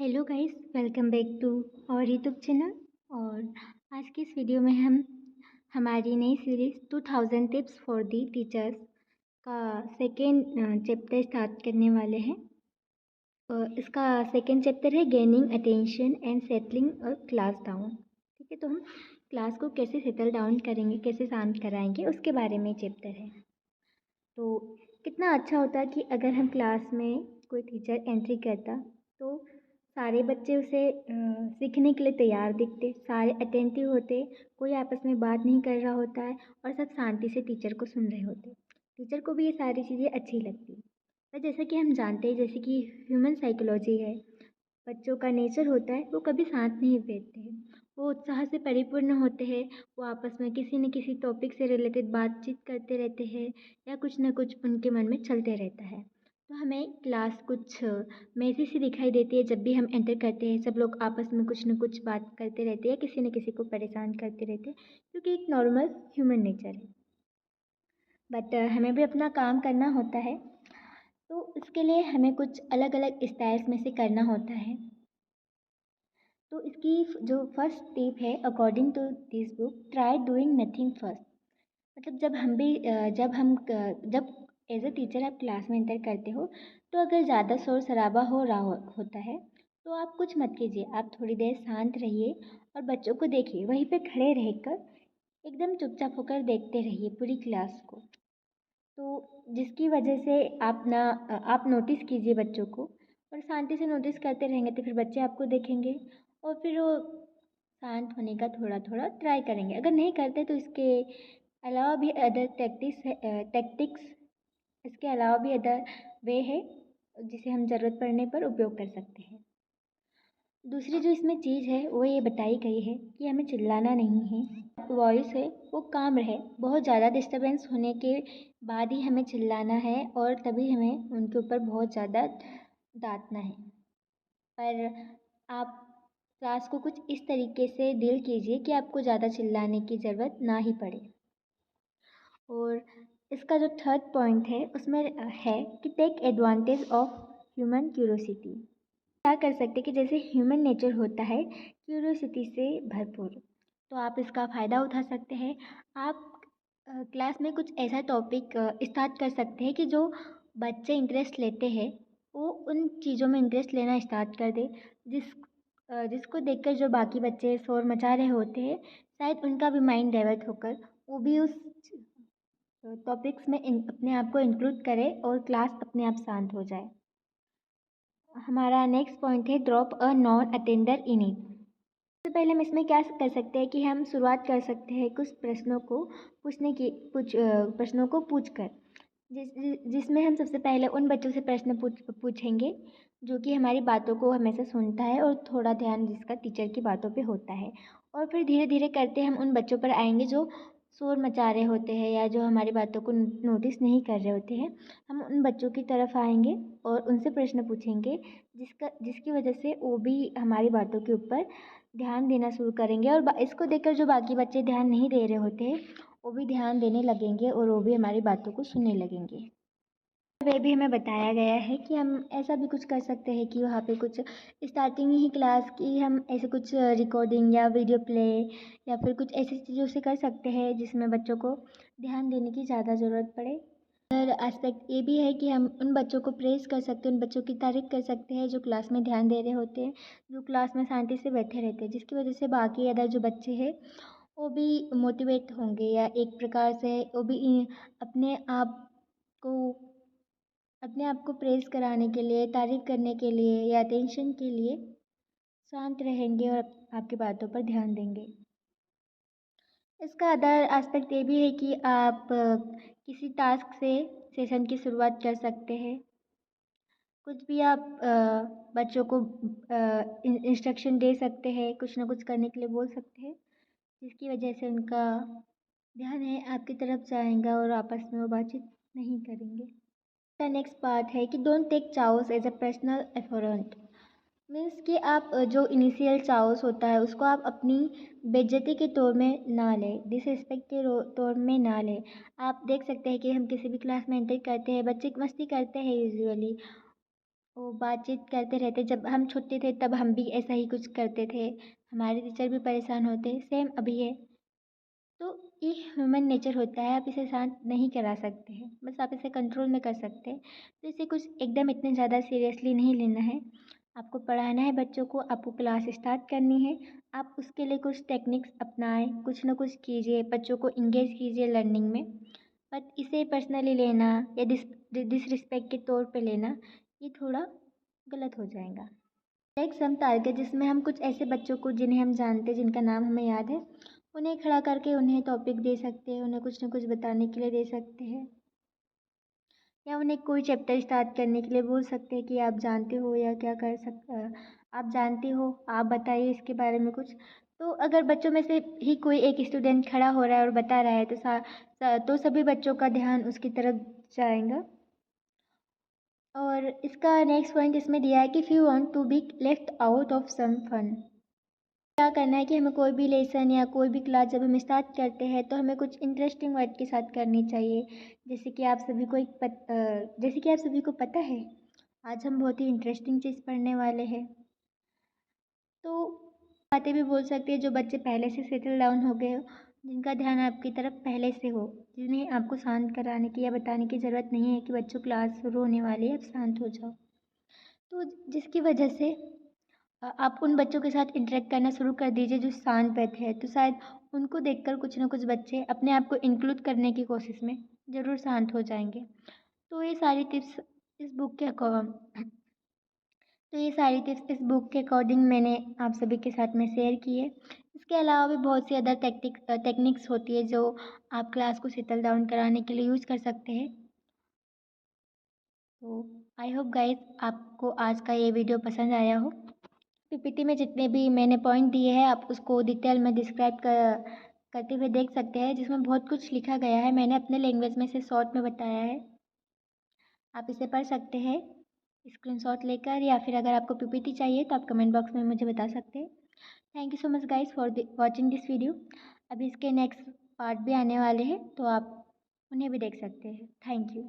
Hello guys, welcome back to our YouTube channel. और आज की इस वीडियो में हम हमारी नई series 2000 tips for the teachers का सेकेंड चैप्टर स्टार्ट करने वाले हैं। इसका सेकेंड चैप्टर है gaining attention and settling a class down. ठीक है, तो हम क्लास को कैसे सेटल डाउन करेंगे, कैसे शांत कराएंगे, उसके बारे में चैप्टर है। तो कितना अच्छा होता कि अगर हम क्लास में कोई टीचर एंट्री करता तो सारे बच्चे उसे सीखने के लिए तैयार दिखते, सारे अटेंटिव होते, कोई आपस में बात नहीं कर रहा होता है और सब शांति से टीचर को सुन रहे होते। टीचर को भी ये सारी चीज़ें अच्छी लगती। पर जैसा कि हम जानते हैं, जैसे कि ह्यूमन साइकोलॉजी है, बच्चों का नेचर होता है वो कभी शांत नहीं बैठते हैं। वो उत्साह से परिपूर्ण होते हैं। वो आपस में किसी न किसी टॉपिक से रिलेटेड बातचीत करते रहते हैं या कुछ न कुछ उनके मन में चलते रहता है। तो हमें क्लास कुछ वैसी सी दिखाई देती है जब भी हम एंटर करते हैं। सब लोग आपस में कुछ न कुछ बात करते रहते हैं, किसी न किसी को परेशान करते रहते हैं, क्योंकि एक नॉर्मल ह्यूमन नेचर है। बट हमें भी अपना काम करना होता है, तो इसके लिए हमें कुछ अलग अलग स्टाइल्स में से करना होता है। तो इसकी जो फर्स्ट टिप है, according to this book, try doing nothing first. मतलब जब एज अ टीचर आप क्लास में एंटर करते हो, तो अगर ज़्यादा शोर शराबा हो रहा होता है तो आप कुछ मत कीजिए। आप थोड़ी देर शांत रहिए और बच्चों को देखिए, वहीं पे खड़े रहकर एकदम चुपचाप होकर देखते रहिए पूरी क्लास को। तो जिसकी वजह से आप नोटिस कीजिए बच्चों को, और शांति से नोटिस करते रहेंगे तो फिर बच्चे आपको देखेंगे और फिर वो शांत होने का थोड़ा थोड़ा ट्राई करेंगे। अगर नहीं करते तो इसके अलावा भी अदर टैक्टिक्स इसके अलावा भी अदर वे है जिसे हम ज़रूरत पड़ने पर उपयोग कर सकते हैं। दूसरी जो इसमें चीज़ है वो ये बताई गई है कि हमें चिल्लाना नहीं है। वॉइस है वो काम रहे, बहुत ज़्यादा डिस्टरबेंस होने के बाद ही हमें चिल्लाना है और तभी हमें उनके ऊपर बहुत ज़्यादा डांटना है। पर आप क्लास को कुछ इस तरीके से डील कीजिए कि आपको ज़्यादा चिल्लाने की ज़रूरत ना ही पड़े। और इसका जो थर्ड पॉइंट है उसमें है कि take advantage of human curiosity. क्या कर सकते हैं कि जैसे ह्यूमन नेचर होता है क्यूरियोसिटी से भरपूर, तो आप इसका फ़ायदा उठा सकते हैं। आप क्लास में कुछ ऐसा टॉपिक स्टार्ट कर सकते हैं कि जो बच्चे इंटरेस्ट लेते हैं वो उन चीज़ों में इंटरेस्ट लेना स्टार्ट कर दे, जिसको देखकर जो बाकी बच्चे शोर मचा रहे होते हैं, शायद उनका भी माइंड डाइवर्ट होकर वो भी उस टॉपिक्स में अपने आप को इंक्लूड करे और क्लास अपने आप शांत हो जाए। हमारा नेक्स्ट पॉइंट है drop a non attender in it. सबसे पहले हम इसमें क्या कर सकते हैं कि हम शुरुआत कर सकते हैं कुछ प्रश्नों को कुछ प्रश्नों को पूछकर, जिसमें हम सबसे पहले उन बच्चों से प्रश्न पूछेंगे जो कि हमारी बातों को हमेशा सुनता है और थोड़ा ध्यान जिसका टीचर की बातों पे होता है। और फिर धीरे धीरे करते हम उन बच्चों पर आएंगे जो शोर मचा रहे होते हैं या जो हमारी बातों को नोटिस नहीं कर रहे होते हैं। हम उन बच्चों की तरफ आएंगे और उनसे प्रश्न पूछेंगे जिसकी वजह से वो भी हमारी बातों के ऊपर ध्यान देना शुरू करेंगे, और इसको देखकर जो बाकी बच्चे ध्यान नहीं दे रहे होते हैं वो भी ध्यान देने लगेंगे और वो भी हमारी बातों को सुनने लगेंगे। वह भी हमें बताया गया है कि हम ऐसा भी कुछ कर सकते हैं कि वहाँ पे कुछ स्टार्टिंग ही क्लास की हम ऐसे कुछ रिकॉर्डिंग या वीडियो प्ले या फिर कुछ ऐसी चीज़ों से कर सकते हैं जिसमें बच्चों को ध्यान देने की ज़्यादा ज़रूरत पड़े। और एस्पेक्ट ये भी है कि हम उन बच्चों को प्रेज़ कर सकते हैं, उन बच्चों की तारीफ़ कर सकते हैं जो क्लास में ध्यान दे रहे होते हैं, जो क्लास में शांति से बैठे रहते हैं, जिसकी वजह से बाकी अदर जो बच्चे हैं वो भी मोटिवेट होंगे या एक प्रकार से वो भी अपने आप को अपने आप को प्रेज़ कराने के लिए, तारीफ़ करने के लिए या अटेंशन के लिए शांत रहेंगे और आपकी बातों पर ध्यान देंगे। इसका अदर एस्पेक्ट ये भी है कि आप किसी टास्क से सेशन की शुरुआत कर सकते हैं। कुछ भी आप बच्चों को इंस्ट्रक्शन दे सकते हैं, कुछ ना कुछ करने के लिए बोल सकते हैं, जिसकी वजह से उनका ध्यान है आपकी तरफ जाएगा और आपस में वो बातचीत नहीं करेंगे। द नेक्स्ट पार्ट है कि don't take chaos as a personal effort. Means कि आप जो इनिशियल चाओस होता है उसको आप अपनी बेइज्जती के तौर में ना लें, डिसरिस्पेक्ट के तौर में ना लें। आप देख सकते हैं कि हम किसी भी क्लास में एंटर करते हैं, बच्चे मस्ती करते हैं यूजुअली, वो बातचीत करते रहते। जब हम छोटे थे तब हम भी ऐसा ही कुछ करते थे, हमारे टीचर भी परेशान होते, सेम अभी है। तो ये ह्यूमन नेचर होता है, आप इसे शांत नहीं करा सकते हैं, बस आप इसे कंट्रोल में कर सकते हैं। तो इसे कुछ एकदम इतने ज़्यादा सीरियसली नहीं लेना है। आपको पढ़ाना है बच्चों को, आपको क्लास स्टार्ट करनी है, आप उसके लिए कुछ टेक्निक्स अपनाएं, कुछ ना कुछ कीजिए, बच्चों को इंगेज कीजिए लर्निंग में। बट इसे पर्सनली लेना या डिसरिस्पेक्ट के तौर पे लेना, ये थोड़ा गलत हो जाएगा। एक सम टारगेट जिसमें हम कुछ ऐसे बच्चों को जिन्हें हम जानते हैं, जिनका नाम हमें याद है, उन्हें खड़ा करके उन्हें टॉपिक दे सकते हैं, उन्हें कुछ ना कुछ बताने के लिए दे सकते हैं, या उन्हें कोई चैप्टर स्टार्ट करने के लिए बोल सकते हैं कि आप जानते हो या क्या कर आप जानते हो, आप बताइए इसके बारे में कुछ। तो अगर बच्चों में से ही कोई एक स्टूडेंट खड़ा हो रहा है और बता रहा है तो तो सभी बच्चों का ध्यान उसकी तरफ जाएगा। और इसका नेक्स्ट पॉइंट इसमें दिया है कि if you want to be left out of some fun, क्या करना है कि हमें कोई भी लेसन या कोई भी क्लास जब हम स्टार्ट करते हैं तो हमें कुछ इंटरेस्टिंग वर्ड के साथ करनी चाहिए। जैसे कि आप सभी को पता है, आज हम बहुत ही इंटरेस्टिंग चीज़ पढ़ने वाले हैं। तो बातें भी बोल सकते हैं जो बच्चे पहले से सेटल डाउन हो गए हो, जिनका ध्यान आपकी तरफ पहले से हो, जिन्हें आपको शांत कराने की या बताने की ज़रूरत नहीं है कि बच्चों क्लास शुरू होने वाली है, अब शांत हो जाओ। तो जिसकी वजह से आप उन बच्चों के साथ इंटरेक्ट करना शुरू कर दीजिए जो शांत बैठे हैं, तो शायद उनको देखकर कुछ ना कुछ बच्चे अपने आप को इंक्लूड करने की कोशिश में ज़रूर शांत हो जाएंगे। तो ये सारी टिप्स इस बुक के अकॉर्डिंग मैंने आप सभी के साथ में शेयर की है। इसके अलावा भी बहुत सी अदर टेक्निक्स होती है जो आप क्लास को सेटल डाउन कराने के लिए यूज़ कर सकते हैं। तो आई होप गाइस आपको आज का ये वीडियो पसंद आया हो। पीपीटी में जितने भी मैंने पॉइंट दिए हैं आप उसको डिटेल में डिस्क्राइब करते हुए देख सकते हैं, जिसमें बहुत कुछ लिखा गया है, मैंने अपने लैंग्वेज में से शॉर्ट में बताया है। आप इसे पढ़ सकते हैं स्क्रीनशॉट लेकर, या फिर अगर आपको पीपीटी चाहिए तो आप कमेंट बॉक्स में मुझे बता सकते हैं। Thank you so much guys for watching this video. अभी इसके नेक्स्ट पार्ट भी आने वाले हैं तो आप उन्हें भी देख सकते हैं। Thank you.